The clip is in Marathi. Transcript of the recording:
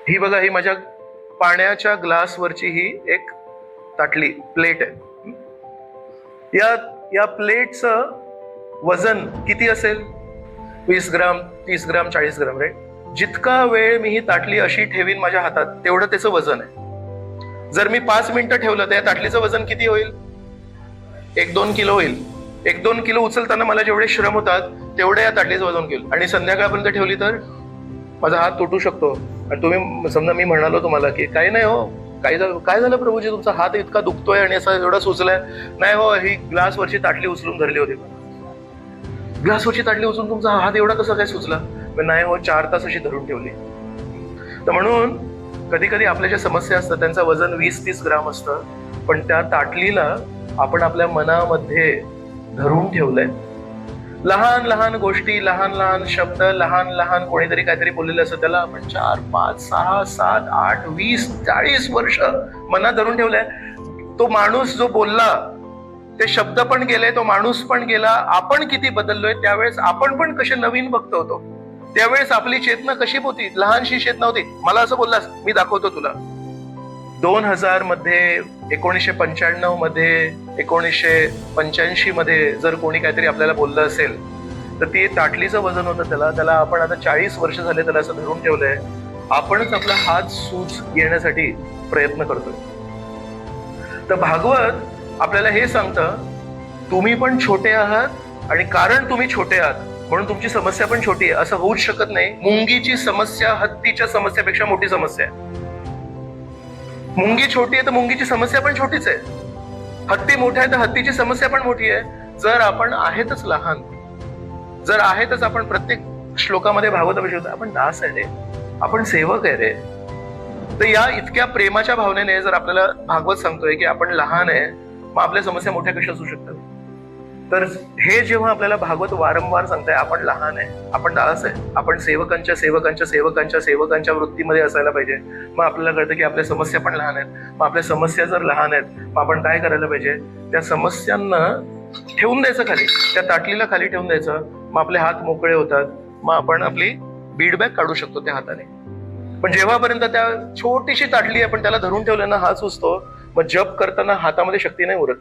ही बघा, ही माझ्या पाण्याच्या ग्लासवरची ही एक ताटली प्लेट आहे. या प्लेटचं वजन किती असेल? 20 ग्राम, 30 ग्राम, 40 ग्राम, राईट? जितका वेळ मी ही ताटली अशी ठेवीन माझ्या हातात तेवढं त्याचं वजन आहे. जर मी 5 मिनिटं ठेवलं तर या ताटलीचं वजन किती होईल? 1-2 किलो होईल. 1-2 किलो उचलताना मला जेवढे श्रम होतात तेवढे या ताटलीचं वजन होईल. आणि संध्याकाळपर्यंत ठेवली तर माझा हात तुटू शकतो. आणि तुम्ही समजा मी म्हणालो तुम्हाला की काही नाही हो, काय झालं प्रभूजी, तुमचा हात इतका दुखतोय आणि असा एवढा सुचलाय. नाही हो, ही ग्लासवरची ताटली उचलून धरली होती. ग्लासवरची ताटली उचलून तुमचा हात एवढा कसा काय सुचला? नाही हो, 4 तास अशी धरून ठेवली. तर म्हणून कधी कधी आपल्या ज्या समस्या असतात त्यांचं वजन 20-30 ग्राम असतं, पण त्या ताटलीला आपण आपल्या मनामध्ये धरून ठेवलंय. लहान लहान गोष्टी, लहान लहान शब्द, लहान लहान कोणीतरी काहीतरी बोललेलं असतं, त्याला आपण 4, 5, 6, 7, 8, 20, 40 वर्ष मनात धरून ठेवलंय. तो माणूस जो बोलला, ते शब्द पण गेले, तो माणूस पण गेला, आपण किती बदललोय. त्यावेळेस आपण पण कसे नवीन भक्त होतो. त्यावेळेस आपली चेतना कशी होती? लहानशी चेतना होती. मला असं बोललास, मी दाखवतो तुला. 2000 मध्ये, 1995 मध्ये, 1985 मध्ये जर कोणी काहीतरी आपल्याला बोललं असेल तर ते ताटलीचं वजन होतं. त्याला आपण आता 40 वर्ष झाले त्याला असं धरून ठेवलंय. आपणच आपला हात सूज येण्यासाठी प्रयत्न करतोय. तर भागवत आपल्याला हे सांगतं, तुम्ही पण छोटे आहात आणि कारण तुम्ही छोटे आहात म्हणून तुमची समस्या पण छोटी आहे असं होऊच शकत नाही. मुंगीची समस्या हत्तीच्या समस्यापेक्षा मोठी समस्या आहे. मुंगी छोटी आहे तर मुंगीची समस्या पण छोटीच आहे. हत्ती मोठा आहे तर हत्तीची समस्या पण मोठी आहे. जर आपण आहेतच लहान, जर आहेतच आपण, प्रत्येक श्लोकामध्ये भागवताविषयी होतं, आपण दास आहे रे, आपण सेवक आहे रे. तर या इतक्या प्रेमाच्या भावनेने जर आपल्याला भागवत सांगतोय की आपण लहान आहे, मग आपल्या समस्या मोठ्या कशा असू शकतात? तर हे जेव्हा आपल्याला भागवत वारंवार सांगताय, आपण लहान आहे, आपण दास आहे, आपण सेवकांच्या सेवकांच्या सेवकांच्या सेवकांच्या वृत्तीमध्ये असायला पाहिजे. मग आपल्याला कळतं की आपल्या समस्या पण लहान आहेत. मग आपल्या समस्या जर लहान आहेत, मग आपण काय करायला पाहिजे? त्या समस्यांना ठेवून द्यायचं खाली, त्या ताटलीला खाली ठेवून द्यायचं. मग आपले हात मोकळे होतात. मग आपण आपली बीडबॅग काढू शकतो त्या हाताने. पण जेव्हापर्यंत त्या छोटीशी ताटली आपण त्याला धरून ठेवलं ना, हात सुचतो. मग जप करताना हातामध्ये शक्ती नाही उरत.